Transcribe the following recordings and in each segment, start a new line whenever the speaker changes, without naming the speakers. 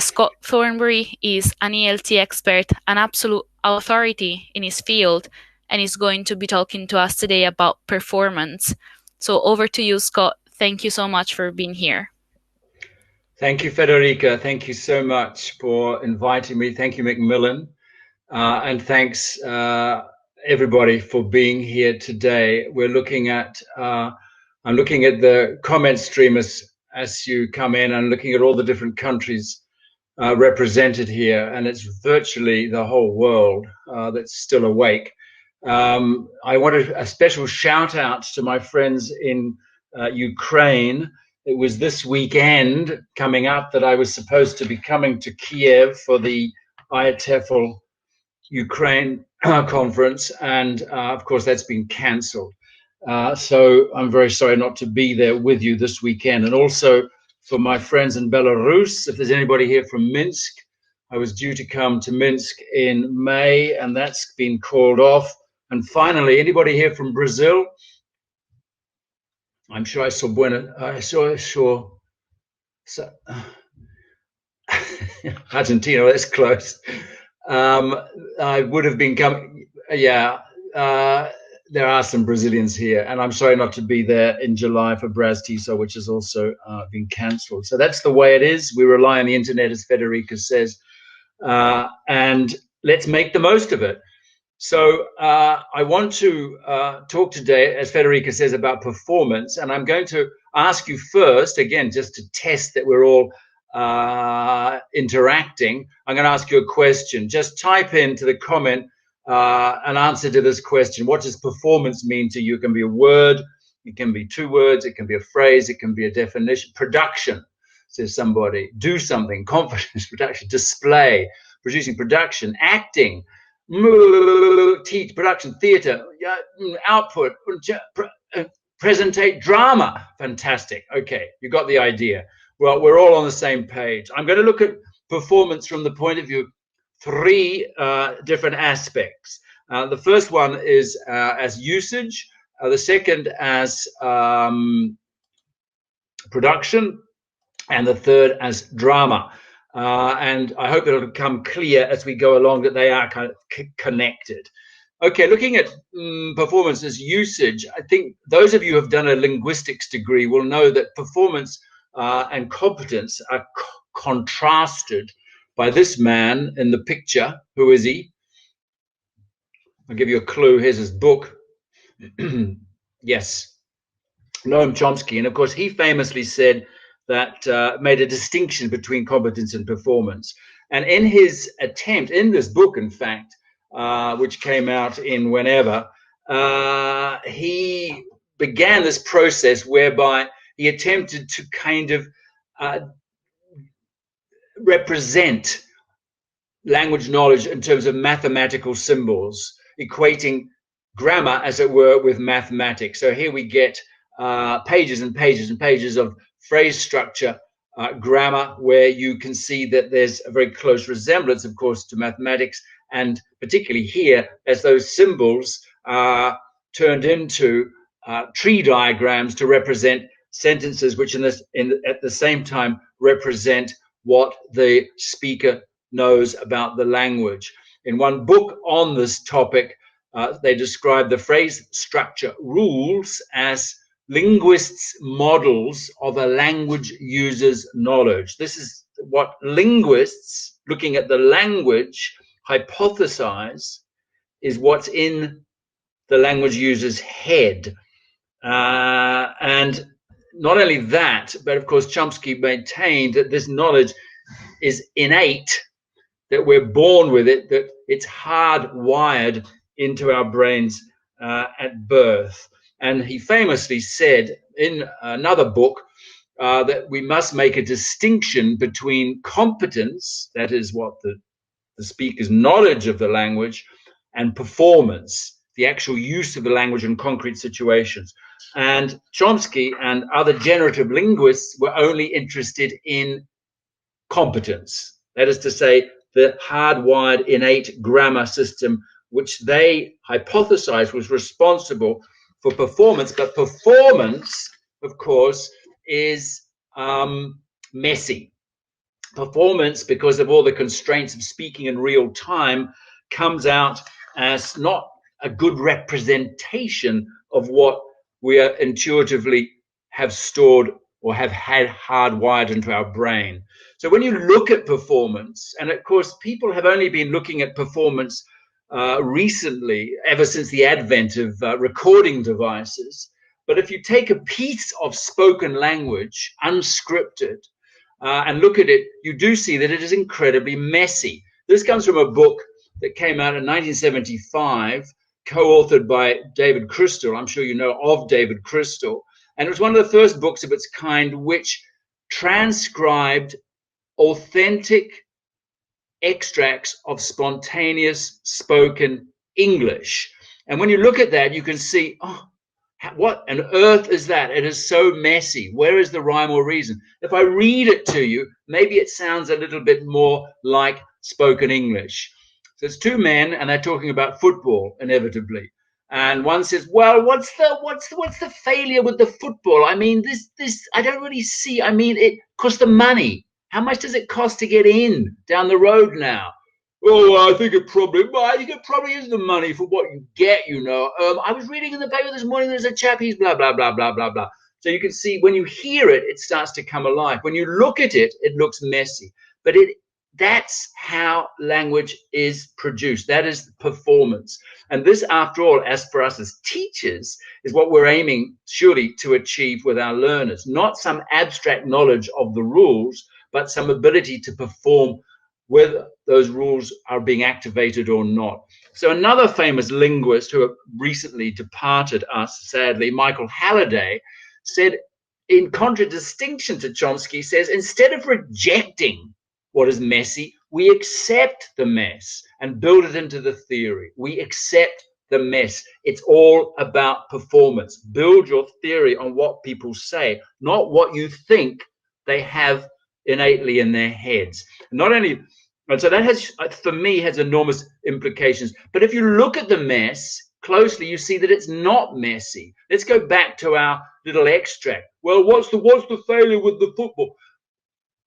Scott Thornbury is an ELT expert, an absolute authority in his field, and is going to be talking to us today about performance. So over to you, Scott. Thank you so much for being here.
Thank you, Federica. Thank you so much for inviting me. Thank you, Macmillan. And thanks, everybody, for being here today. We're looking at, I'm looking at the comment stream as you come in, and looking at all the different countries represented here, and it's virtually the whole world that's still awake. I wanted a special shout out to my friends in Ukraine. It was this weekend coming up that I was supposed to be coming to Kiev for the IATEFL Ukraine conference, and of course that's been cancelled. So I'm very sorry not to be there with you this weekend. And also for my friends in Belarus, if there's anybody here from Minsk, I was due to come to Minsk in May, and that's been called off. And finally, anybody here from Brazil? I'm sure I saw Argentina, that's close. I would have been coming, yeah. There are some Brazilians here, and I'm sorry not to be there in July for Braz TISO, which has also been cancelled. So that's the way it is. We rely on the internet, as Federica says, and let's make the most of it. So I want to talk today, as Federica says, about performance, and I'm going to ask you first, again, just to test that we're all interacting. I'm going to ask you a question. Just type into the comment an answer to this question. What does performance mean to you? It can be a word, it can be two words, it can be a phrase, it can be a definition. Production, says somebody. Do something. Confidence, production. Display, producing production. Acting, teach, production. Theater, output, presentate. Drama. Fantastic. Okay, you got the idea. Well, we're all on the same page. I'm going to look at performance from the point of view three different aspects. The first one is as usage, the second as production, and the third as drama. And I hope it'll become clear as we go along that they are kind of connected. Okay, looking at performance as usage, I think those of you who have done a linguistics degree will know that performance and competence are contrasted by this man in the picture. Who is he? I'll give you a clue. Here's his book. Yes, Noam Chomsky. And of course, he famously said that, made a distinction between competence and performance. And in his attempt, in this book, in fact, which came out in whenever, he began this process whereby he attempted to kind of represent language knowledge in terms of mathematical symbols, equating grammar, as it were, with mathematics. So here we get pages and pages and pages of phrase structure, grammar, where you can see that there's a very close resemblance, of course, to mathematics, and particularly here, as those symbols are turned into tree diagrams to represent sentences, which at the same time represent what the speaker knows about the language. In one book on this topic, they describe the phrase structure rules as linguists' models of a language user's knowledge. This is what linguists, looking at the language, hypothesize is what's in the language user's head. And not only that, but of course, Chomsky maintained that this knowledge is innate, that we're born with it, that it's hardwired into our brains at birth. And he famously said in another book that we must make a distinction between competence, that is what the speaker's knowledge of the language, and performance, the actual use of the language in concrete situations. And Chomsky and other generative linguists were only interested in competence. That is to say, the hardwired innate grammar system, which they hypothesized was responsible for performance. But performance, of course, is messy. Performance, because of all the constraints of speaking in real time, comes out as not a good representation of what we are intuitively have stored or have had hardwired into our brain. So when you look at performance, and of course, people have only been looking at performance recently, ever since the advent of recording devices. But if you take a piece of spoken language, unscripted, and look at it, you do see that it is incredibly messy. This comes from a book that came out in 1975, co-authored by David Crystal. I'm sure you know of David Crystal. And it was one of the first books of its kind which transcribed authentic extracts of spontaneous spoken English. And when you look at that, you can see, oh, what on earth is that? It is so messy. Where is the rhyme or reason? If I read it to you, maybe it sounds a little bit more like spoken English. So it's two men, and they're talking about football, inevitably. And one says, "Well, what's the failure with the football? I mean, this I don't really see. I mean, it costs the money. How much does it cost to get in down the road now? Oh, I think it probably is the money for what you get, you know. I was reading in the paper this morning, there's a chap, he's blah, blah, blah, blah, blah, blah. So you can see when you hear it, it starts to come alive. When you look at it, it looks messy. But that's how language is produced. That is performance. And this, after all, as for us as teachers, is what we're aiming surely to achieve with our learners. Not some abstract knowledge of the rules, but some ability to perform whether those rules are being activated or not. So another famous linguist who recently departed us, sadly, Michael Halliday, said, in contradistinction to Chomsky, says, instead of rejecting what is messy, we accept the mess and build it into the theory. We accept the mess. It's all about performance. Build your theory on what people say, not what you think they have innately in their heads. Not only, and so that has, for me, has enormous implications. But if you look at the mess closely, you see that it's not messy. Let's go back to our little extract. Well, what's the failure with the football?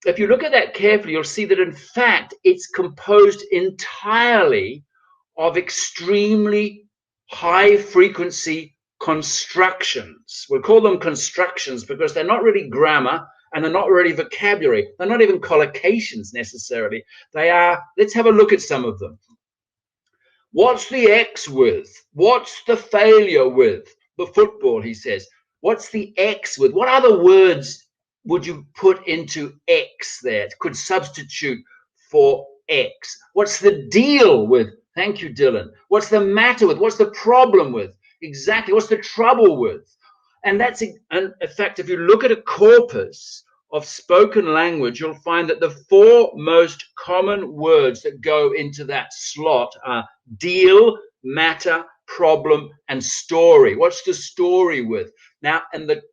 If you look at that carefully, you'll see that in fact it's composed entirely of extremely high frequency constructions. We'll call them constructions because they're not really grammar and they're not really vocabulary. They're not even collocations necessarily. They are, let's have a look at some of them. What's the X with? What's the failure with? The football, he says. What's the X with? What other words would you put into X there? It could substitute for X. What's the deal with? Thank you, Dylan. What's the matter with? What's the problem with? Exactly. What's the trouble with? And that's, in fact, if you look at a corpus of spoken language, you'll find that the four most common words that go into that slot are deal, matter, problem, and story. What's the story with? Now,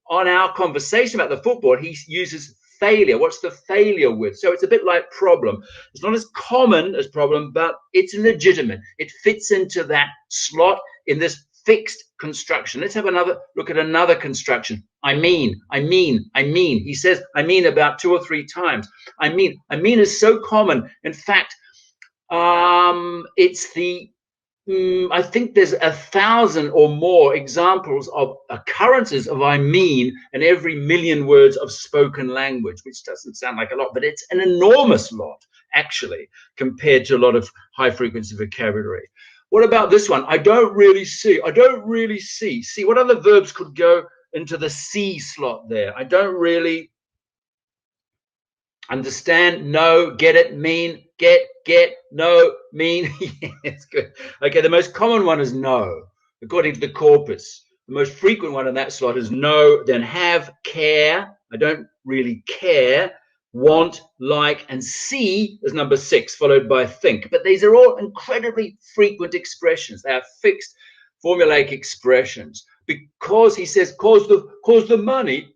on our conversation about the football, he uses failure. What's the failure with? So it's a bit like problem. It's not as common as problem, but it's legitimate. It fits into that slot in this fixed construction. Let's have another look at another construction. I mean. He says I mean about 2 or 3 times. I mean is so common. In fact, it's the I think there's 1,000 or more examples of occurrences of I mean in every million words of spoken language, which doesn't sound like a lot, but it's an enormous lot, actually, compared to a lot of high frequency vocabulary. What about this one? I don't really see. See, what other verbs could go into the C slot there? I don't really understand, know, get it, mean, get, know, mean. It's good. Okay, the most common one is know, according to the corpus. The most frequent one in that slot is know, then have, care. I don't really care. Want, like, and see is number 6, followed by think. But these are all incredibly frequent expressions. They are fixed formulaic expressions. Because he says, cause the money,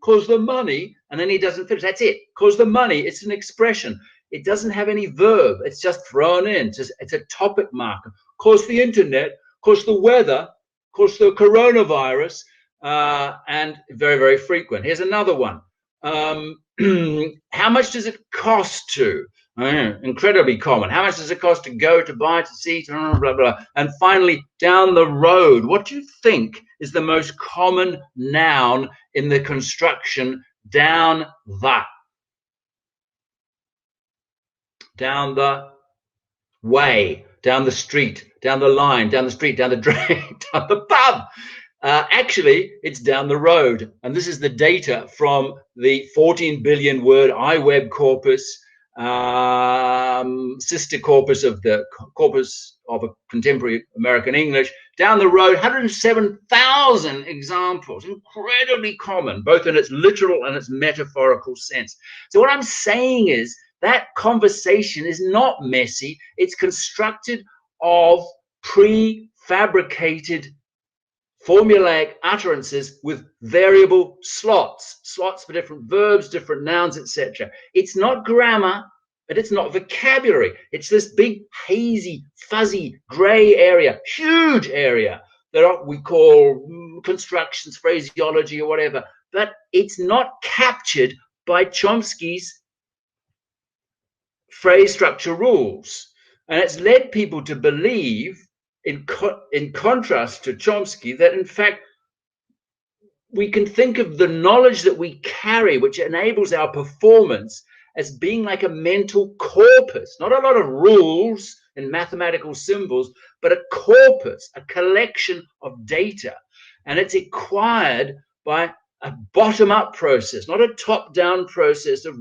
and then he doesn't finish. That's it. Cause the money. It's an expression. It doesn't have any verb. It's just thrown in. It's a topic marker. Cause the internet. Cause the weather. Cause the coronavirus. And very, very frequent. Here's another one. How much does it cost to? Incredibly common. How much does it cost to go, to buy, to see, to blah, blah. And finally, down the road, what do you think is the most common noun in the construction down the way, down the street, down the line, down the street, down the drain, down the pub? Actually, it's down the road. And this is the data from the 14 billion word iWeb corpus, sister corpus of the corpus of a contemporary American English. Down the road, 107,000 examples, incredibly common, both in its literal and its metaphorical sense. So what I'm saying is that conversation is not messy. It's constructed of prefabricated formulaic utterances with variable slots for different verbs, different nouns, etc. It's not grammar, but it's not vocabulary. It's this big, hazy, fuzzy, gray area, huge area that we call constructions, phraseology, or whatever. But it's not captured by Chomsky's phrase structure rules. And it's led people to believe, in contrast to Chomsky, that in fact we can think of the knowledge that we carry, which enables our performance, as being like a mental corpus, not a lot of rules and mathematical symbols, but a corpus, a collection of data. And it's acquired by a bottom-up process, not a top-down process of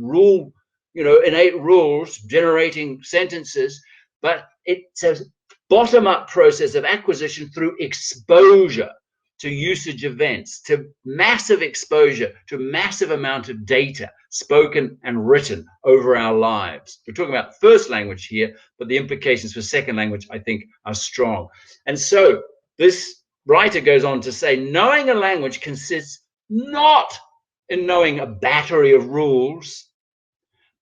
innate rules generating sentences, but it's a bottom-up process of acquisition through exposure to usage events, to massive exposure to massive amount of data, spoken and written over our lives. We're talking about first language here, but the implications for second language, I think, are strong. And so this writer goes on to say, knowing a language consists not in knowing a battery of rules,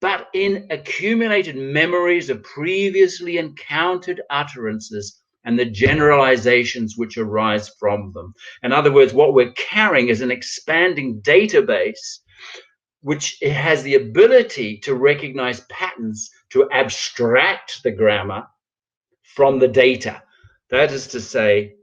but in accumulated memories of previously encountered utterances and the generalizations which arise from them. In other words, what we're carrying is an expanding database which has the ability to recognize patterns, to abstract the grammar from the data. That is to say,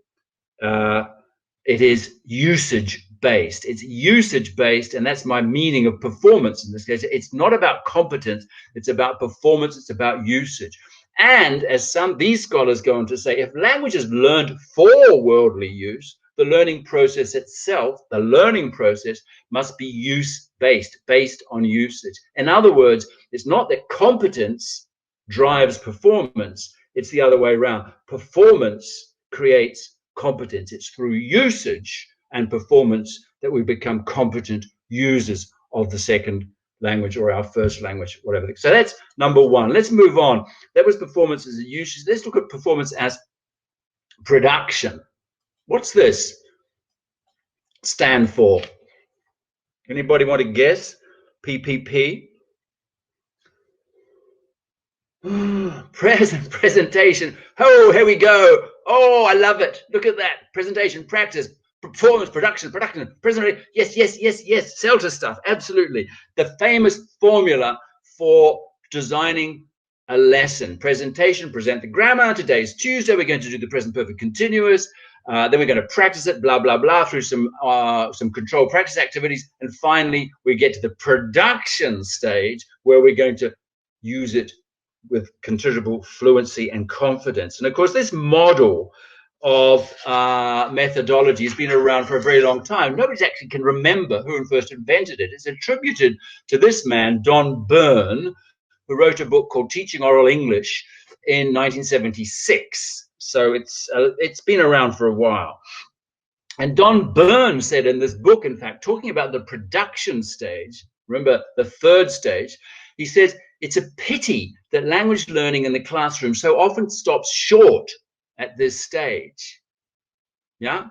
it is usage-based. It's usage-based, and that's my meaning of performance in this case. It's not about competence, it's about performance, it's about usage. And as these scholars go on to say, if language is learned for worldly use, the learning process itself, the learning process, must be use-based, based on usage. In other words, it's not that competence drives performance, it's the other way around. Performance creates competence. It's through usage and performance that we become competent users of the second language or our first language, whatever. So that's number one. Let's move on. That was performance as a usage. Let's look at performance as production. What's this stand for? Anybody want to guess? PPP? Presentation. Oh, here we go. Oh, I love it. Look at that. Presentation, practice, performance, production, presentation. Yes. CELTA stuff. Absolutely. The famous formula for designing a lesson. Presentation, present the grammar. Today's Tuesday. We're going to do the present perfect continuous. Then we're going to practice it, blah, blah, blah, through some controlled practice activities. And finally, we get to the production stage where we're going to use it with considerable fluency and confidence. And of course, this model of methodology has been around for a very long time. Nobody actually can remember who first invented it. It's attributed to this man, Don Byrne, who wrote a book called Teaching Oral English in 1976. So it's been around for a while. And Don Byrne said in this book, in fact, talking about the production stage, remember the third stage, he says, it's a pity that language learning in the classroom so often stops short at this stage. Yeah?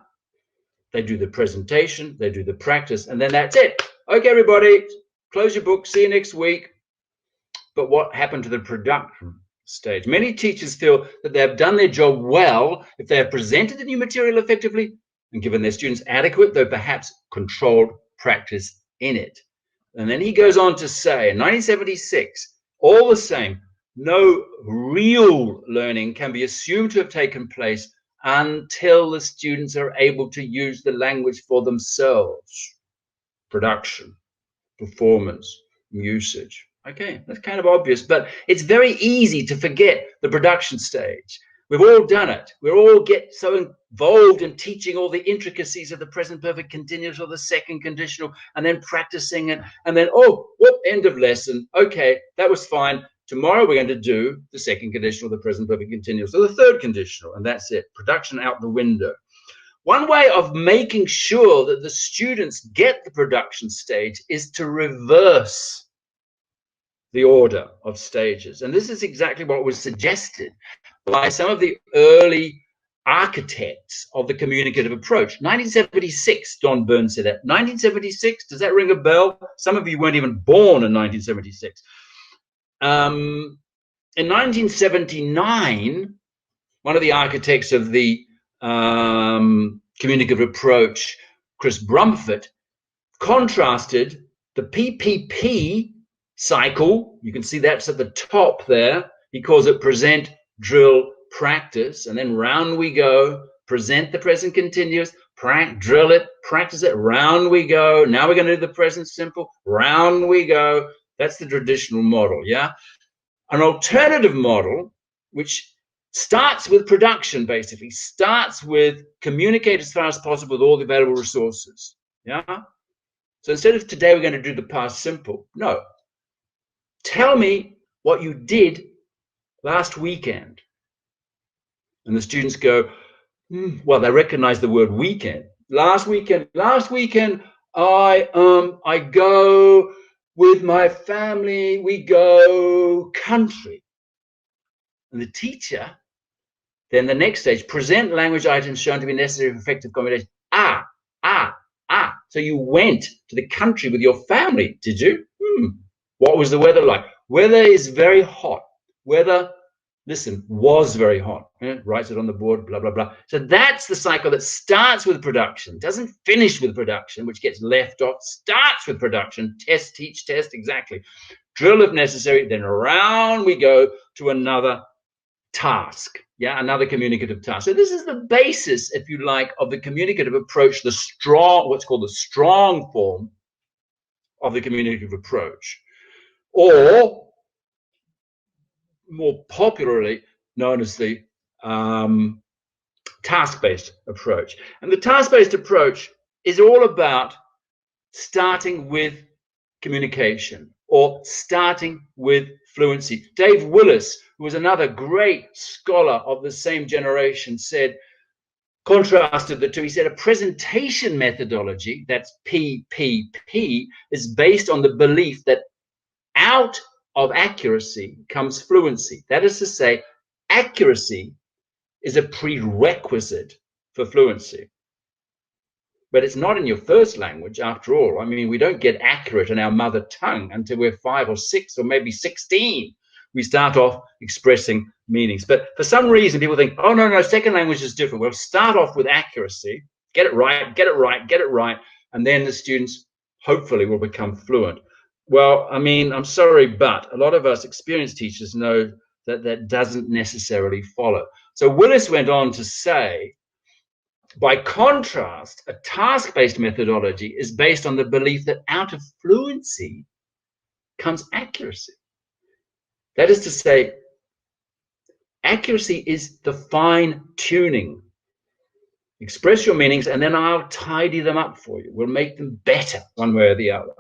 They do the presentation, they do the practice, and then that's it. Okay, everybody, close your book, see you next week. But what happened to the production stage? Many teachers feel that they have done their job well if they have presented the new material effectively and given their students adequate, though perhaps controlled, practice in it. And then he goes on to say, in 1976, all the same, no real learning can be assumed to have taken place until the students are able to use the language for themselves. Production, performance, usage. Okay, that's kind of obvious, but it's very easy to forget the production stage. We've all done it. We all get so involved in teaching all the intricacies of the present perfect continuous or the second conditional, and then practicing it, and then, oh, whoop, end of lesson. Okay, that was fine. Tomorrow we're going to do the second conditional, the present perfect continuous, or the third conditional, and that's it. Production out the window. One way of making sure that the students get the production stage is to reverse the order of stages. And this is exactly what was suggested by some of the early architects of the communicative approach. 1976, Don Byrne said that. 1976, does that ring a bell? Some of you weren't even born in 1976. In 1979, one of the architects of the communicative approach, Chris Brumfitt, contrasted the PPP cycle. You can see that's at the top there. He calls it present, drill, practice, and then round we go. Present the present continuous, drill it, practice it, round we go. Now we're going to do the present simple, round we go. That's the traditional model, yeah? An alternative model, which starts with production, basically, starts with communicate as far as possible with all the available resources, yeah? So instead of today, we're going to do the past simple. No. Tell me what you did last weekend. And the students go, well, they recognize the word weekend. Last weekend, I go with my family, we go country. And the teacher, then the next stage, present language items shown to be necessary for effective communication. So you went to the country with your family, did you? What was the weather like? Weather is very hot. Weather, listen, was very hot. Writes it on the board, blah, blah, blah. So that's the cycle that starts with production, doesn't finish with production, which gets left off, starts with production, test, teach, test, exactly. Drill if necessary, then around we go to another task, yeah, another communicative task. So this is the basis, if you like, of the communicative approach, the strong, what's called the strong form of the communicative approach, or more popularly known as the task-based approach. And the task-based approach is all about starting with communication or starting with fluency. Dave Willis, who was another great scholar of the same generation, said, contrasted the two. He said a presentation methodology, that's PPP, is based on the belief that out of accuracy comes fluency. That is to say, accuracy is a prerequisite for fluency. But it's not in your first language, after all. I mean, we don't get accurate in our mother tongue until we're 5 or 6 or maybe 16. We start off expressing meanings. But for some reason, people think, oh, no, second language is different. We'll start off with accuracy, get it right, and then the students hopefully will become fluent. Well, I mean, I'm sorry, but a lot of us experienced teachers know that that doesn't necessarily follow. So Willis went on to say, by contrast, a task-based methodology is based on the belief that out of fluency comes accuracy. That is to say, accuracy is the fine-tuning. Express your meanings, and then I'll tidy them up for you. We'll make them better one way or the other.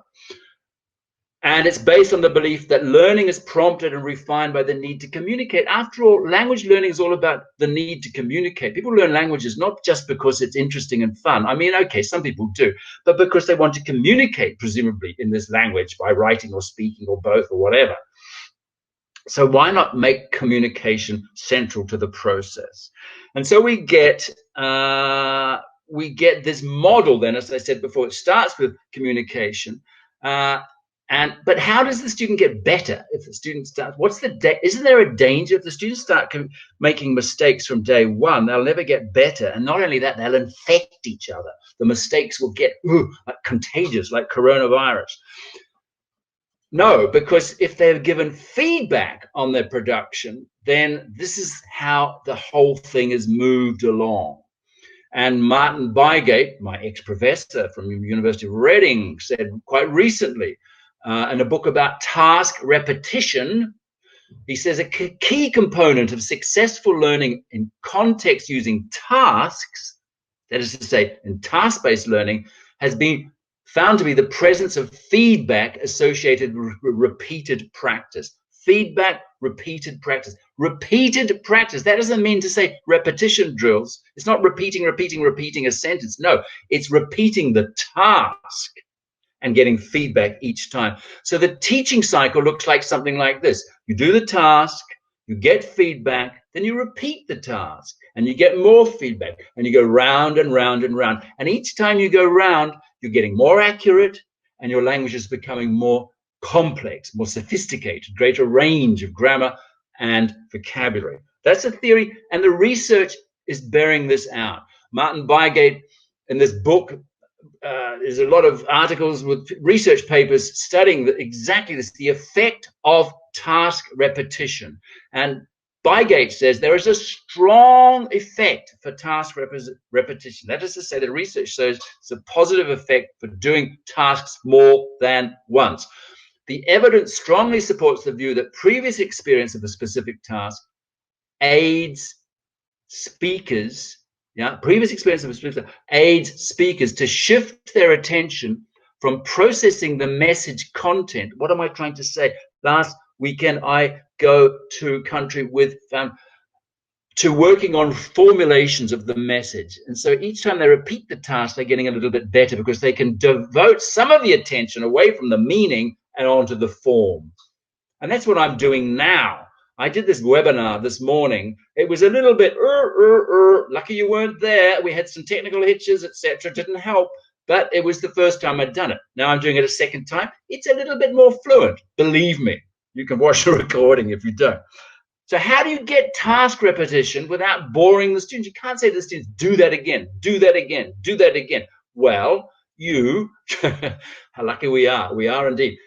And it's based on the belief that learning is prompted and refined by the need to communicate. After all, language learning is all about the need to communicate. People learn languages not just because it's interesting and fun. I mean, okay, some people do, but because they want to communicate, presumably, in this language by writing or speaking or both or whatever. So why not make communication central to the process? And so we get this model then, as I said before, it starts with communication. But how does the student get better if the student starts? Isn't there a danger if the students start making mistakes from day one? They'll never get better, and not only that, they'll infect each other. The mistakes will get like contagious, like coronavirus. No, because if they're given feedback on their production, then this is how the whole thing is moved along. And Martin Bygate, my ex-professor from the University of Reading, said quite recently in a book about task repetition, he says a key component of successful learning in context using tasks, that is to say, in task-based learning, has been found to be the presence of feedback associated with repeated practice. Feedback, repeated practice. Repeated practice. That doesn't mean to say repetition drills. It's not repeating a sentence. No, it's repeating the task and getting feedback each time. So the teaching cycle looks like something like this. You do the task, you get feedback, then you repeat the task and you get more feedback and you go round and round and round. And each time you go round, you're getting more accurate and your language is becoming more complex, more sophisticated, greater range of grammar and vocabulary. That's a theory, and the research is bearing this out. Martin Bygate, in this book, there's a lot of articles with research papers studying exactly this, the effect of task repetition. And Bygate says there is a strong effect for task repetition. That is to say, the research shows it's a positive effect for doing tasks more than once. The evidence strongly supports the view that previous experience of a specific task aids speakers, previous experience of a speaker aids speakers to shift their attention from processing the message content. What am I trying to say? Last weekend, I go to country with to working on formulations of the message. And so each time they repeat the task, they're getting a little bit better because they can devote some of the attention away from the meaning and onto the form. And that's what I'm doing now. I did this webinar this morning. It was a little bit, lucky you weren't there. We had some technical hitches, etc. Didn't help, but it was the first time I'd done it. Now I'm doing it a second time. It's a little bit more fluent, believe me. You can watch the recording if you don't. So how do you get task repetition without boring the students? You can't say to the students, do that again, do that again, do that again. Well, you, how lucky we are indeed.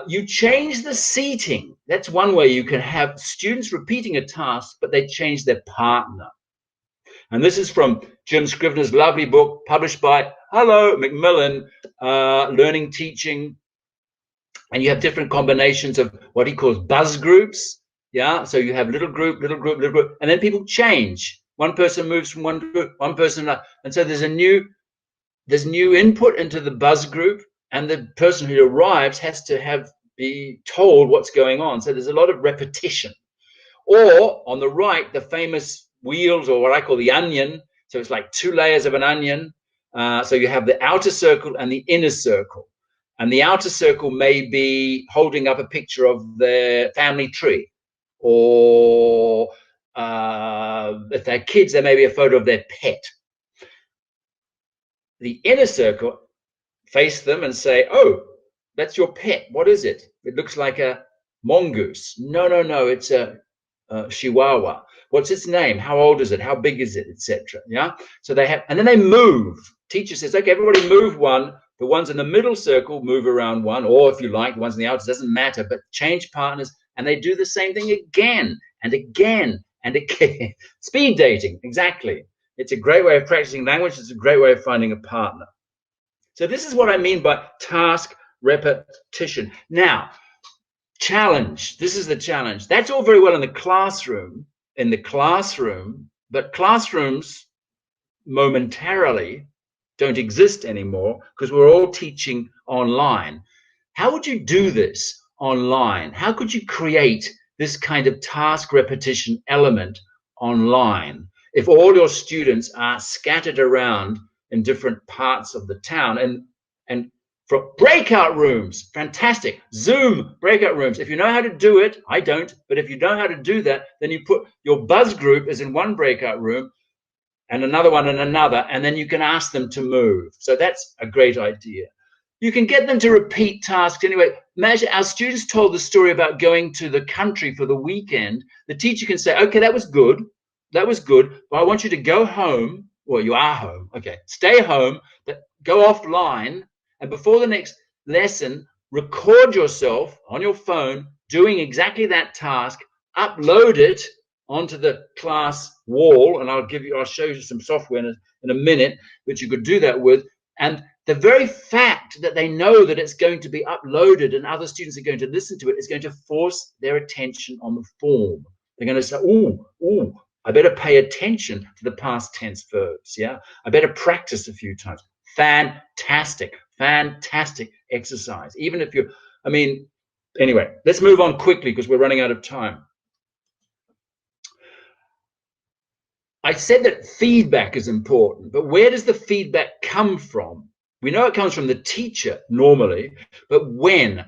You change the seating. That's one way you can have students repeating a task, but they change their partner. And this is from Jim Scrivener's lovely book, published by, Macmillan, Learning, Teaching. And you have different combinations of what he calls buzz groups. Yeah, so you have little group, and then people change. One person moves from one group, one person, and so there's new input into the buzz group, and the person who arrives has to be told what's going on. So there's a lot of repetition. Or on the right, the famous wheels, or what I call the onion. So it's like two layers of an onion. So you have the outer circle and the inner circle. And the outer circle may be holding up a picture of their family tree. Or if they're kids, there may be a photo of their pet. The inner circle face them and say, oh, that's your pet. What is it? It looks like a mongoose. No, it's a chihuahua. What's its name? How old is it? How big is it? Etc. Yeah. So they have, and then they move. Teacher says, okay, everybody move one. The ones in the middle circle move around one, or if you like, the ones in the outer, doesn't matter, but change partners, and they do the same thing again and again and again. Speed dating, exactly. It's a great way of practicing language. It's a great way of finding a partner. So this is what I mean by task repetition. Now, challenge. This is the challenge. That's all very well in the classroom, but classrooms momentarily don't exist anymore because we're all teaching online. How would you do this online? How could you create this kind of task repetition element online if all your students are scattered around in different parts of the town? And for breakout rooms, fantastic. Zoom breakout rooms. If you know how to do it, I don't, but if you know how to do that, then you put your buzz group is in one breakout room and another one in another, and then you can ask them to move. So that's a great idea. You can get them to repeat tasks anyway. Imagine our students told the story about going to the country for the weekend. The teacher can say, okay, that was good, but I want you to go home. Well, you are home. Okay, stay home, but go offline. And before the next lesson, record yourself on your phone doing exactly that task, upload it onto the class wall, and I'll show you some software in a minute which you could do that with. And the very fact that they know that it's going to be uploaded and other students are going to listen to it is going to force their attention on the form. They're going to say, oh, I better pay attention to the past tense verbs. Yeah, I better practice a few times. Fantastic exercise. Even if you're, anyway, let's move on quickly because we're running out of time. I said that feedback is important, but where does the feedback come from? We know it comes from the teacher normally, but when?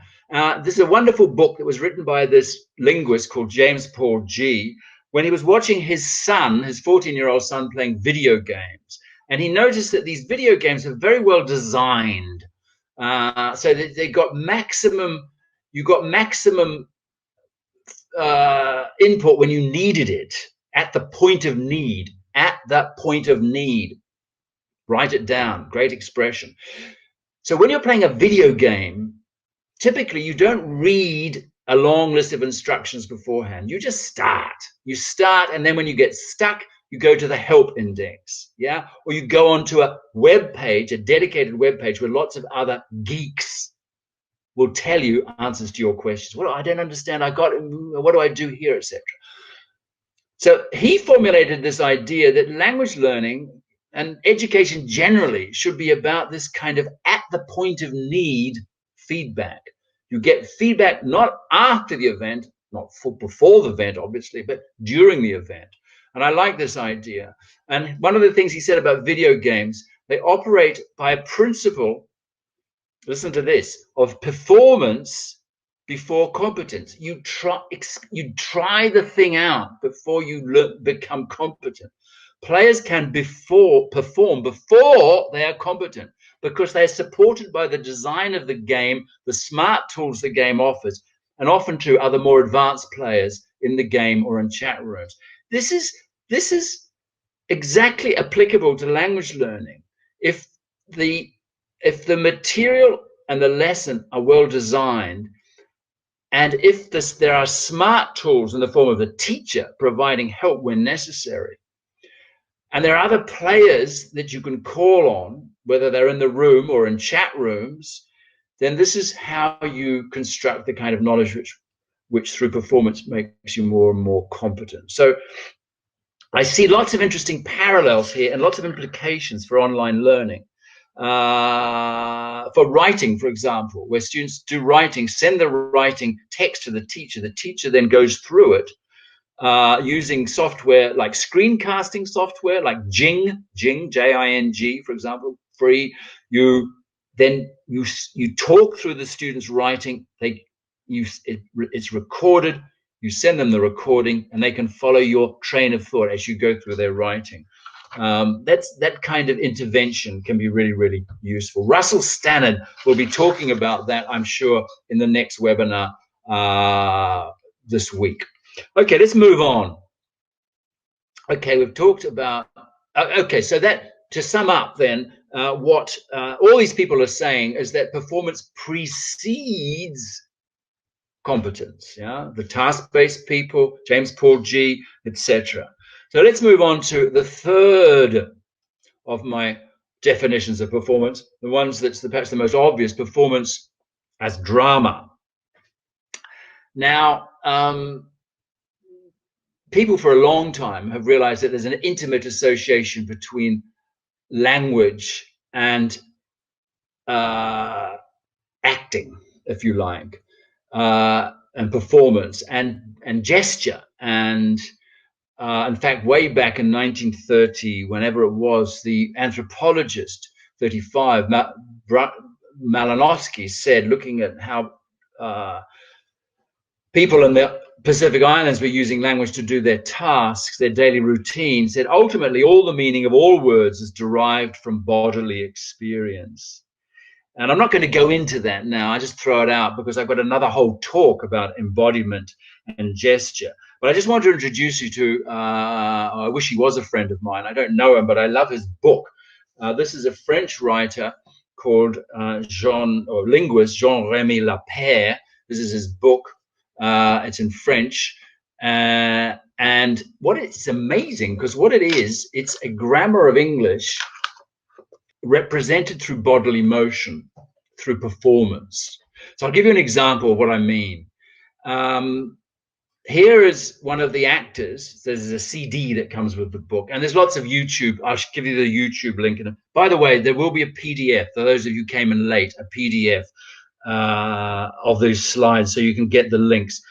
This is a wonderful book that was written by this linguist called James Paul G. When he was watching his son, his 14-year-old son, playing video games, and he noticed that these video games are very well designed, so that you got maximum input when you needed it. At the point of need, write it down. Great expression. So when you're playing a video game, typically you don't read a long list of instructions beforehand. You just start. You start, and then when you get stuck, you go to the help index, yeah? Or you go onto a web page, a dedicated web page where lots of other geeks will tell you answers to your questions. Well, I don't understand. What do I do here, etc. So he formulated this idea that language learning and education generally should be about this kind of at the point of need feedback. You get feedback not after the event, not before the event, obviously, but during the event. And I like this idea. And one of the things he said about video games, they operate by a principle, listen to this, of performance before competence. You try the thing out before you become competent. Players can perform before they are competent because they are supported by the design of the game, the smart tools the game offers, and often to other more advanced players in the game or in chat rooms. This is exactly applicable to language learning. If the material and the lesson are well designed, and if there are smart tools in the form of a teacher providing help when necessary, and there are other players that you can call on, whether they're in the room or in chat rooms, then this is how you construct the kind of knowledge which through performance makes you more and more competent. So I see lots of interesting parallels here and lots of implications for online learning. For writing, for example, where students do writing, send the writing text to the teacher then goes through it using software like screencasting software like Jing, J-I-N-G, for example, free. You talk through the students' writing. It's recorded. You send them the recording, and they can follow your train of thought as you go through their writing. That kind of intervention can be really, really useful. Russell Stannard will be talking about that, I'm sure, in the next webinar this week. Okay, let's move on. Okay, we've talked about, okay, so that, to sum up then, what all these people are saying is that performance precedes competence, yeah, the task-based people, James Paul G, etc. So let's move on to the third of my definitions of performance, the ones that's perhaps the most obvious, performance as drama. Now, people for a long time have realized that there's an intimate association between language and acting, if you like, and performance and gesture. And in fact, way back in 1930, whenever it was, the anthropologist, 35, Malinowski said, looking at how people in the Pacific Islands were using language to do their tasks, their daily routine, said ultimately all the meaning of all words is derived from bodily experience. And I'm not going to go into that now. I just throw it out because I've got another whole talk about embodiment and gesture. But I just want to introduce you to, I wish he was a friend of mine. I don't know him, but I love his book. This is a French writer called linguist Jean-Remy Lapère. This is his book. It's in French. And it's amazing, because what it is, it's a grammar of English represented through bodily motion, through performance. So I'll give you an example of what I mean. Here is one of the actors. There's a CD that comes with the book, and there's lots of YouTube. I'll give you the YouTube link. By the way, there will be a PDF, for those of you who came in late, a PDF of these slides, so you can get the links.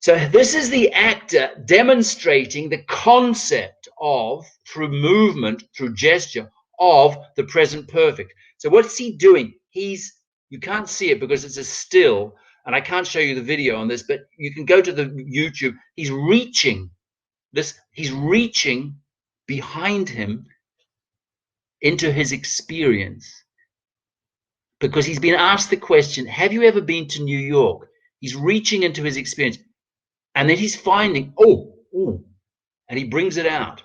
So this is the actor demonstrating the concept of, through movement, through gesture, of the present perfect. So what's he doing? You can't see it because it's a still, and I can't show you the video on this, but you can go to the YouTube. He's reaching behind him into his experience, because he's been asked the question, have you ever been to New York? He's reaching into his experience. And then he's finding, and he brings it out.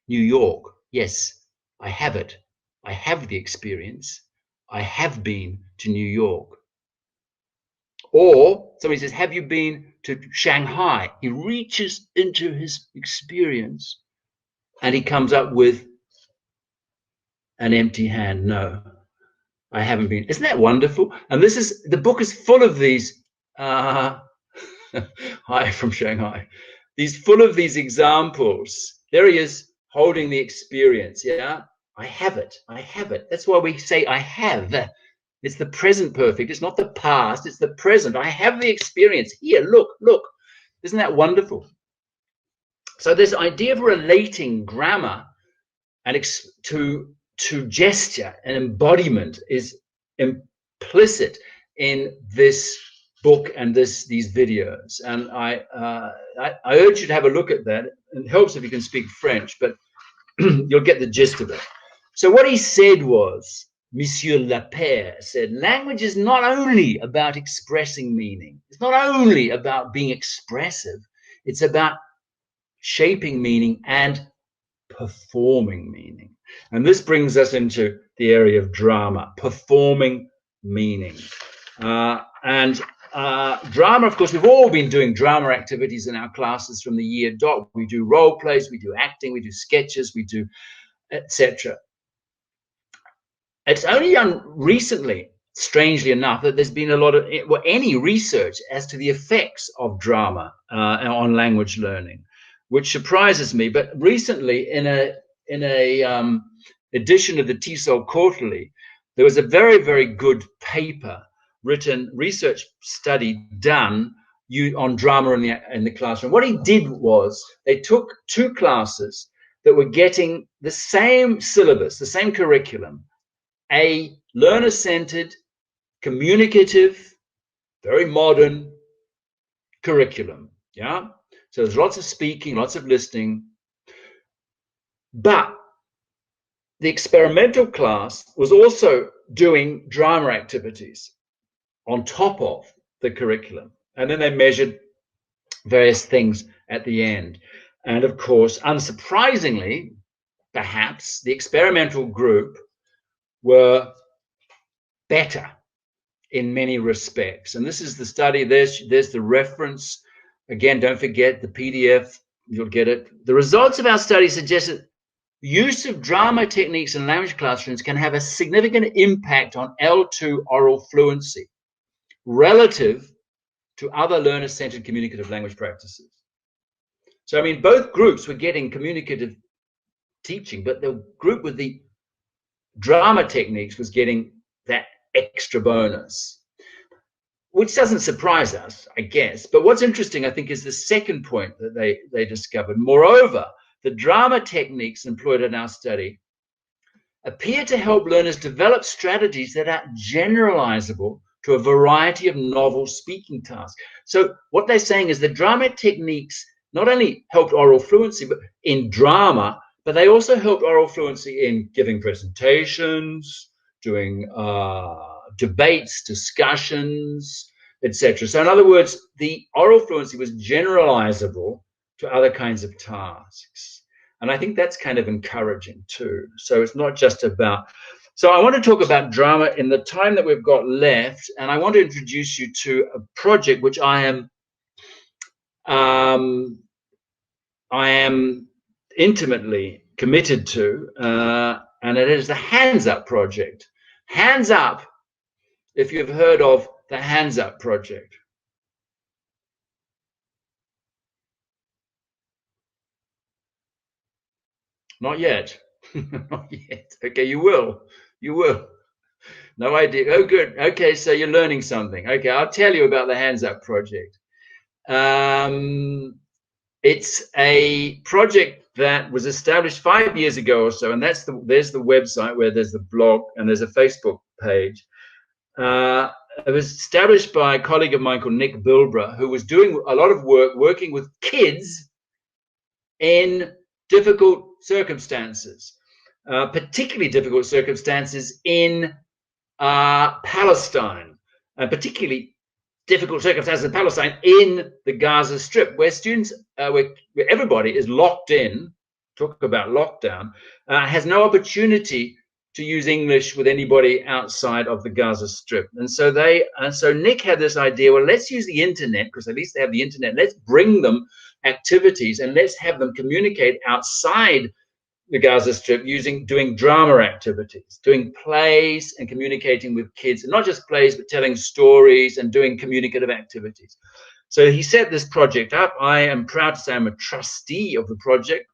New York, yes, I have it. I have the experience. I have been to New York. Or somebody says, have you been to Shanghai? He reaches into his experience and he comes up with an empty hand. No, I haven't been. Isn't that wonderful? And the book is full of these. Hi from Shanghai. Full of these examples. There he is holding the experience. Yeah, I have it. I have it. That's why we say I have. It's the present perfect. It's not the past. It's the present. I have the experience. Here, look. Isn't that wonderful? So this idea of relating grammar and to gesture and embodiment is implicit in this book and these videos, and I urge you to have a look at that. It helps if you can speak French, but you'll get the gist of it. So what he said was, Monsieur Lapère said, language is not only about expressing meaning. It's not only about being expressive. It's about shaping meaning and performing meaning. And this brings us into the area of drama, performing meaning. Drama, of course, we've all been doing drama activities in our classes from the year dot. We do role plays, we do acting, we do sketches, we do etc. It's only recently, strangely enough, that there's been a lot of any research as to the effects of drama on language learning, which surprises me. But recently, in a edition of the TESOL Quarterly, there was a very, very good paper research study done on drama in the classroom. What he did was they took two classes that were getting the same syllabus, the same curriculum, a learner-centered, communicative, very modern curriculum. Yeah. So there's lots of speaking, lots of listening, but the experimental class was also doing drama activities on top of the curriculum. And then they measured various things at the end. And of course, unsurprisingly, perhaps, the experimental group were better in many respects. And this is the study. There's the reference. Again, don't forget the PDF. You'll get it. The results of our study suggest that use of drama techniques in language classrooms can have a significant impact on L2 oral fluency relative to other learner-centered communicative language practices. So, I mean, both groups were getting communicative teaching, but the group with the drama techniques was getting that extra bonus, which doesn't surprise us, I guess. But what's interesting, I think, is the second point that they discovered. Moreover, the drama techniques employed in our study appear to help learners develop strategies that are generalizable to a variety of novel speaking tasks. So what they're saying is the drama techniques not only helped oral fluency but in drama, but they also helped oral fluency in giving presentations, doing debates, discussions, etc. So in other words, the oral fluency was generalizable to other kinds of tasks. And I think that's kind of encouraging too. So it's not just about So I want to talk about drama in the time that we've got left, and I want to introduce you to a project which I am intimately committed to, and it is the Hands Up Project. Hands Up, if you've heard of the Hands Up Project. Not yet. Not yet. Okay, you will. You will. No idea. Oh, good. Okay, so you're learning something. Okay, I'll tell you about the Hands Up Project. It's a project that was established 5 years ago or so, and there's the website where there's the blog and there's a Facebook page. It was established by a colleague of mine called Nick Bilbrough, who was doing a lot of work working with kids in difficult circumstances, particularly difficult circumstances in Palestine, and particularly difficult circumstances in Palestine in the Gaza Strip, where students, where everybody is locked in, talk about lockdown, has no opportunity to use English with anybody outside of the Gaza Strip. And so Nick had this idea, well, let's use the internet, because at least they have the internet. Let's bring them activities and let's have them communicate outside the Gaza Strip doing drama activities, doing plays and communicating with kids, and not just plays, but telling stories and doing communicative activities. So he set this project up. I am proud to say I'm a trustee of the project,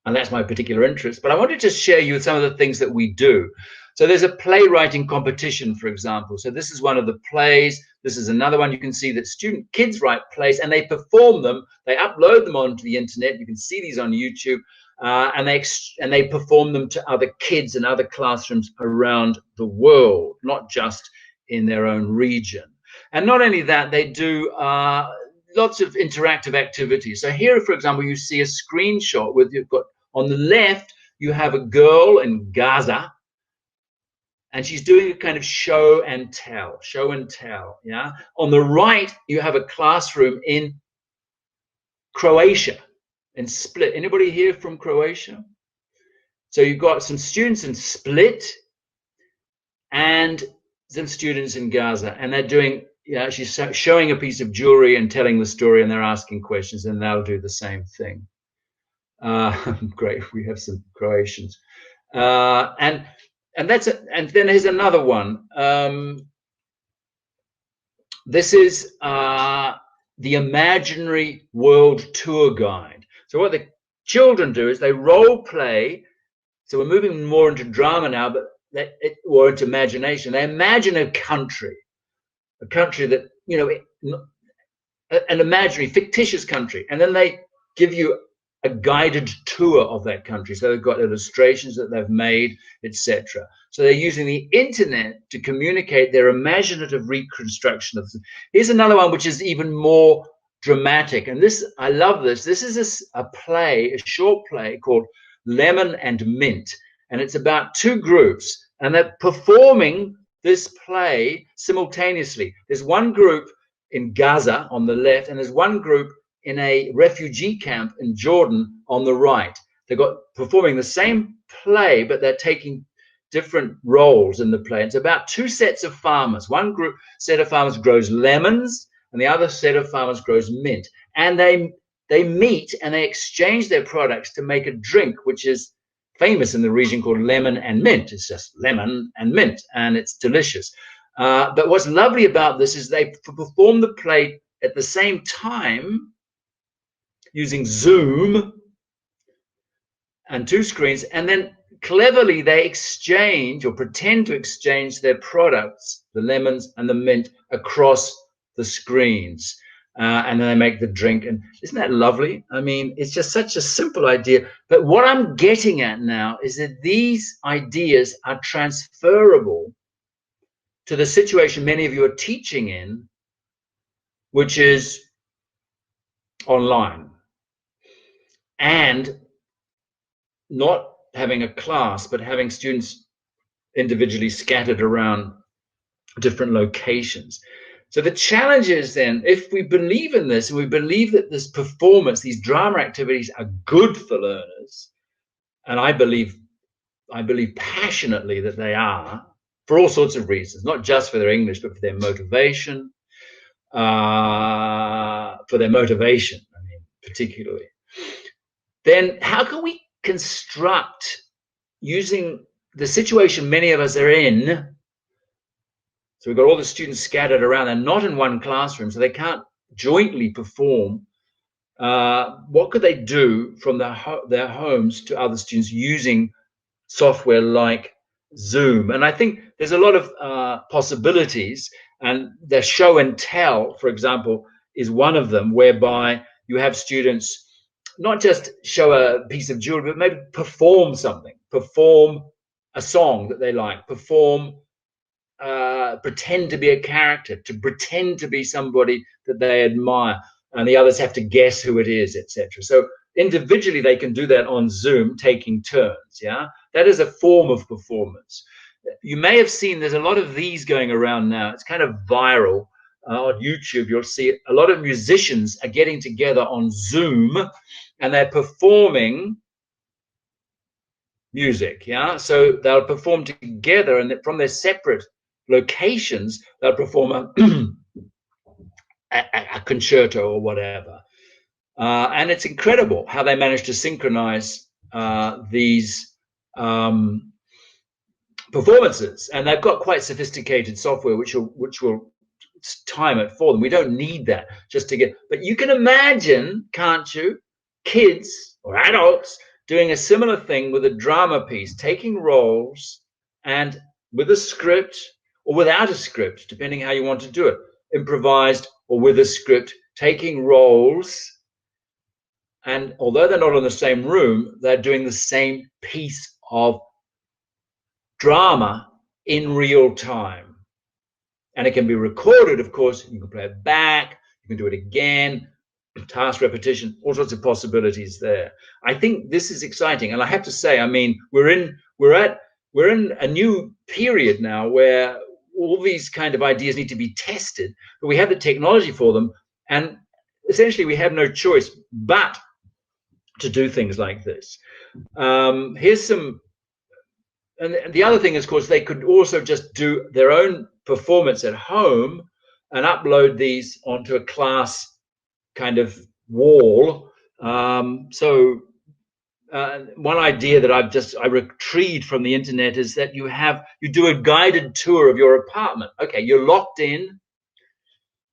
and that's my particular interest. But I wanted to share you with some of the things that we do. So there's a playwriting competition, for example. So this is one of the plays. This is another one. You can see that kids write plays and they perform them. They upload them onto the internet. You can see these on YouTube. And they perform them to other kids in other classrooms around the world, not just in their own region. And not only that, they do lots of interactive activities. So here, for example, you see a screenshot with you've got on the left, you have a girl in Gaza, and she's doing a kind of show and tell. Yeah. On the right, you have a classroom in Croatia. In Split. Anybody here from Croatia? So you've got some students in Split and some students in Gaza, and they're doing, she's showing a piece of jewelry and telling the story, and they're asking questions, and they'll do the same thing. Great, we have some Croatians, and that's it. And then here's another one. This is the Imaginary World Tour Guide. So what the children do is they role play. So we're moving more into drama now, but or into imagination. They imagine a country that, an imaginary, fictitious country, and then they give you a guided tour of that country. So they've got illustrations that they've made, etc. So they're using the internet to communicate their imaginative reconstruction of. Here's another one which is even more dramatic, and this, I love this. This is a play, a short play called Lemon and Mint, and it's about two groups, and they're performing this play simultaneously. There's one group in Gaza on the left, and there's one group in a refugee camp in Jordan on the right. They've got performing the same play, but they're taking different roles in the play. It's about two sets of farmers. One group set of farmers grows lemons, and the other set of farmers grows mint. And they meet and they exchange their products to make a drink, which is famous in the region, called lemon and mint. It's just lemon and mint, and it's delicious. But what's lovely about this is they perform the play at the same time using Zoom and two screens, and then cleverly they exchange or pretend to exchange their products, the lemons and the mint, across the screens. And then they make the drink. And isn't that lovely? I mean, it's just such a simple idea. But what I'm getting at now is that these ideas are transferable to the situation many of you are teaching in, which is online. And not having a class, but having students individually scattered around different locations. So the challenge is then, if we believe in this, and we believe that this performance, these drama activities are good for learners, and I believe I believe passionately that they are, for all sorts of reasons, not just for their English, but for their motivation, I mean, particularly. Then how can we construct, using the situation many of us are in, so we've got all the students scattered around, they're not in one classroom, so they can't jointly perform. What could they do from their homes to other students using software like Zoom? And I think there's a lot of possibilities, and the show and tell, for example, is one of them, whereby you have students not just show a piece of jewelry, but maybe perform something, perform a song that they like, pretend to be a character, to pretend to be somebody that they admire, and the others have to guess who it is, etc. So individually they can do that on Zoom, taking turns. Yeah, that is a form of performance. You may have seen there's a lot of these going around now. It's kind of viral. On YouTube, you'll see a lot of musicians are getting together on Zoom and they're performing music. Yeah, so they'll perform together, and from their separate locations, they'll perform a concerto or whatever. And it's incredible how they manage to synchronize these performances. And they've got quite sophisticated software which will time it for them. We don't need that just to get, but you can imagine, can't you, kids or adults doing a similar thing with a drama piece, taking roles, and with a script or without a script, depending how you want to do it, improvised or with a script, taking roles. And although they're not in the same room, they're doing the same piece of drama in real time. And it can be recorded, of course. You can play it back, you can do it again, task repetition, all sorts of possibilities there. I think this is exciting. And I have to say, I mean, we're in a new period now where all these kind of ideas need to be tested, but we have the technology for them. And essentially we have no choice but to do things like this. Here's some, and the other thing is, of course, they could also just do their own performance at home and upload these onto a class kind of wall. So one idea that I retrieved from the internet is that you do a guided tour of your apartment. Okay, you're locked in,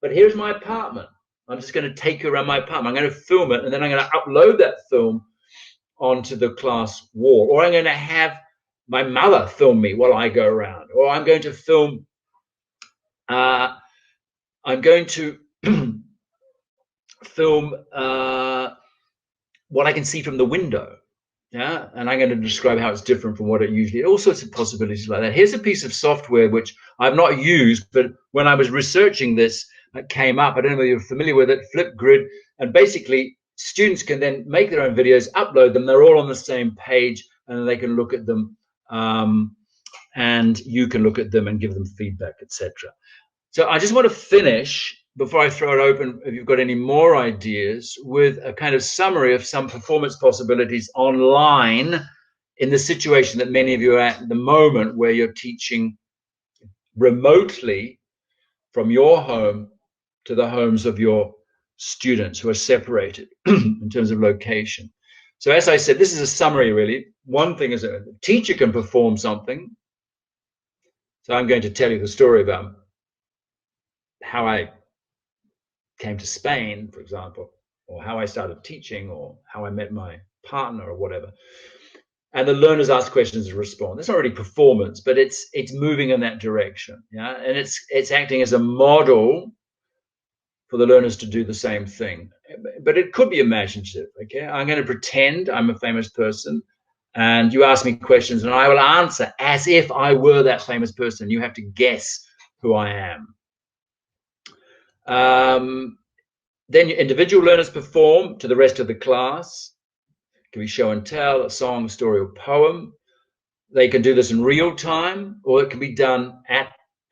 but here's my apartment. I'm just going to take you around my apartment. I'm going to film it, and then I'm going to upload that film onto the class wall. Or I'm going to have my mother film me while I go around. Or I'm going to film, film what I can see from the window. Yeah, and I'm going to describe how it's different from what it usually is. All sorts of possibilities like that. Here's a piece of software which I've not used, but when I was researching this, it came up. I don't know whether you're familiar with it, Flipgrid. And basically, students can then make their own videos, upload them. They're all on the same page, and they can look at them, and you can look at them and give them feedback, etc. So I just want to finish, before I throw it open, if you've got any more ideas, with a kind of summary of some performance possibilities online in the situation that many of you are at the moment, where you're teaching remotely from your home to the homes of your students who are separated in terms of location. So as I said, this is a summary, really. One thing is a teacher can perform something. So I'm going to tell you the story about how I came to Spain, for example, or how I started teaching, or how I met my partner, or whatever. And the learners ask questions and respond. It's not really performance, but it's moving in that direction. Yeah, and it's acting as a model for the learners to do the same thing. But it could be imaginative. Okay, I'm going to pretend I'm a famous person, and you ask me questions, and I will answer as if I were that famous person. You have to guess who I am. Then individual learners perform to the rest of the class. It can be show and tell, a song, story, or poem. They can do this in real time, or it can be done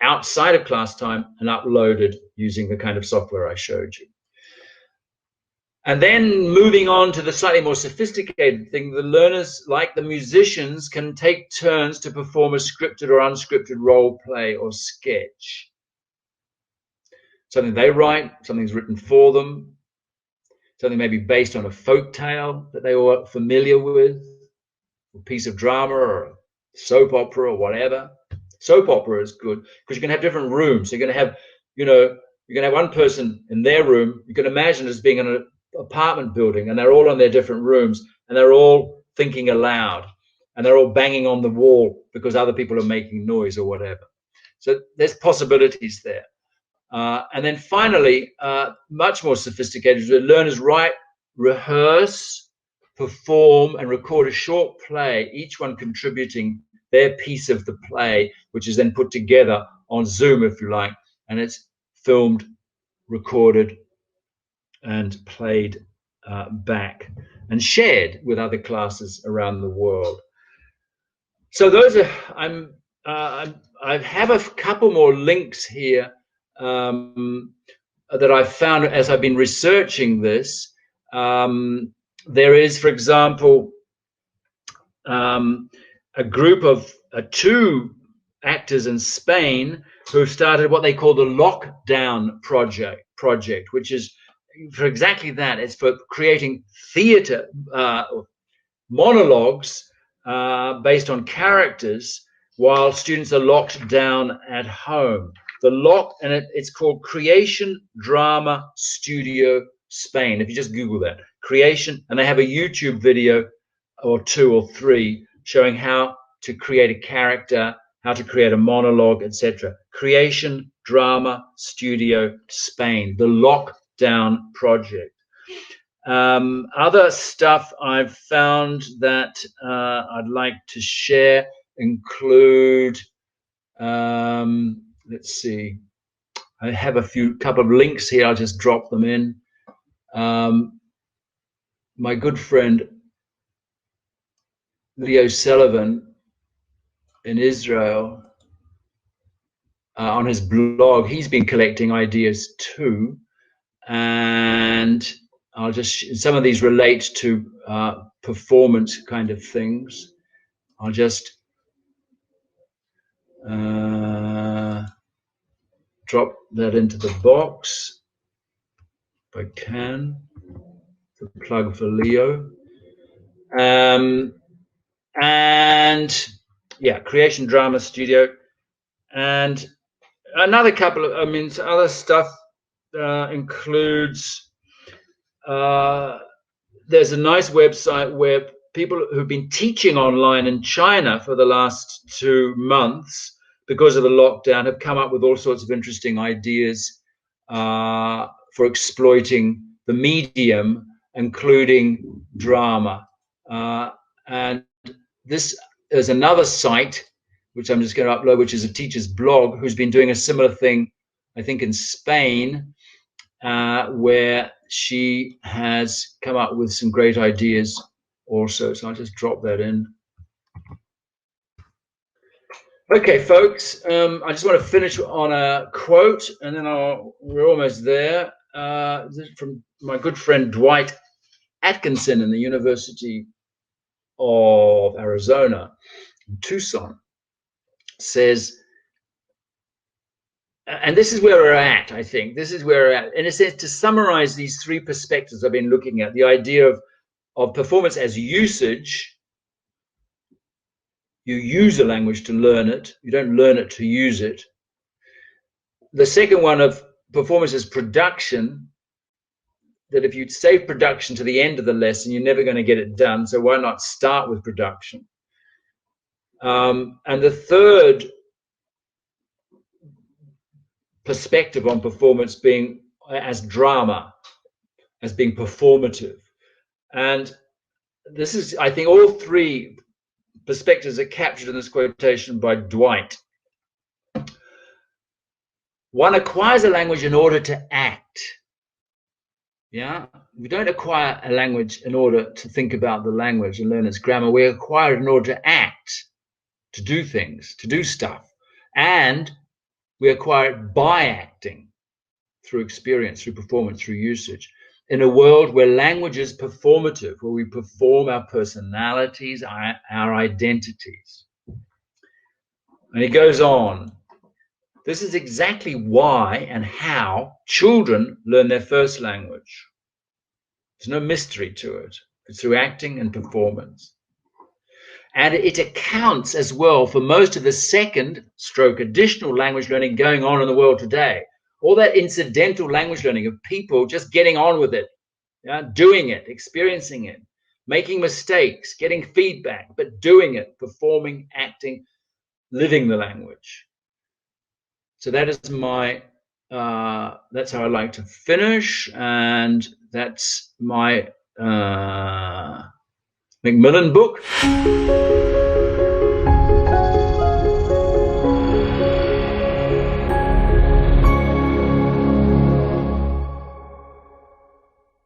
outside of class time and uploaded using the kind of software I showed you. And then moving on to the slightly more sophisticated thing, the learners, like the musicians, can take turns to perform a scripted or unscripted role play or sketch. Something they write, something's written for them, something maybe based on a folk tale that they were familiar with, a piece of drama or a soap opera or whatever. Soap opera is good because you can have different rooms. So you're going to have, you're going to have one person in their room. You can imagine as being in an apartment building, and they're all in their different rooms, and they're all thinking aloud, and they're all banging on the wall because other people are making noise or whatever. So there's possibilities there. And then finally, much more sophisticated, the learners write, rehearse, perform, and record a short play, each one contributing their piece of the play, which is then put together on Zoom, if you like, and it's filmed, recorded, and played back and shared with other classes around the world. So those are, I have a couple more links here that I've found as I've been researching this. There is, for example, a group of two actors in Spain who started what they call the Lockdown project, which is for exactly that. It's for creating theatre monologues based on characters while students are locked down at home. It's called Creation Drama Studio Spain. If you just Google that, Creation, and they have a YouTube video or two or three showing how to create a character, how to create a monologue, etc. Creation Drama Studio Spain, the Lockdown Project. Other stuff I've found that I'd like to share include, let's see, I have a couple of links here. I'll just drop them in. My good friend Leo Sullivan in Israel, on his blog, he's been collecting ideas too, and some of these relate to performance kind of things. I'll just drop that into the box if I can. The plug for Leo. And yeah, Creation Drama Studio. And another couple of, other stuff includes, there's a nice website where people who've been teaching online in China for the last 2 months because of the lockdown have come up with all sorts of interesting ideas for exploiting the medium, including drama. And this is another site, which I'm just going to upload, which is a teacher's blog, who's been doing a similar thing, I think, in Spain, where she has come up with some great ideas also. So I'll just drop that in. Okay, folks, I just want to finish on a quote, and then we're almost there. This is from my good friend Dwight Atkinson in the University of Arizona in Tucson. Says, and this is where we're at, I think. This is where we're at. And it says, to summarize these three perspectives I've been looking at, the idea of performance as usage. You use a language to learn it. You don't learn it to use it. The second one of performance as production, that if you save production to the end of the lesson, you're never going to get it done. So why not start with production? And the third perspective on performance being as drama, as being performative. And this is, I think, all three perspectives are captured in this quotation by Dwight. One acquires a language in order to act. Yeah, we don't acquire a language in order to think about the language and learn its grammar. We acquire it in order to act, to do things, to do stuff. And we acquire it by acting, through experience, through performance, through usage. in a world where language is performative, where we perform our personalities, our identities. And he goes on, this is exactly why and how children learn their first language. There's no mystery to it. It's through acting and performance. And it accounts as well for most of the second stroke additional language learning going on in the world today. All that incidental language learning of people just getting on with it, doing it, experiencing it, making mistakes, getting feedback, but doing it, performing, acting, living the language. So that is that's how I like to finish, and that's my Macmillan book.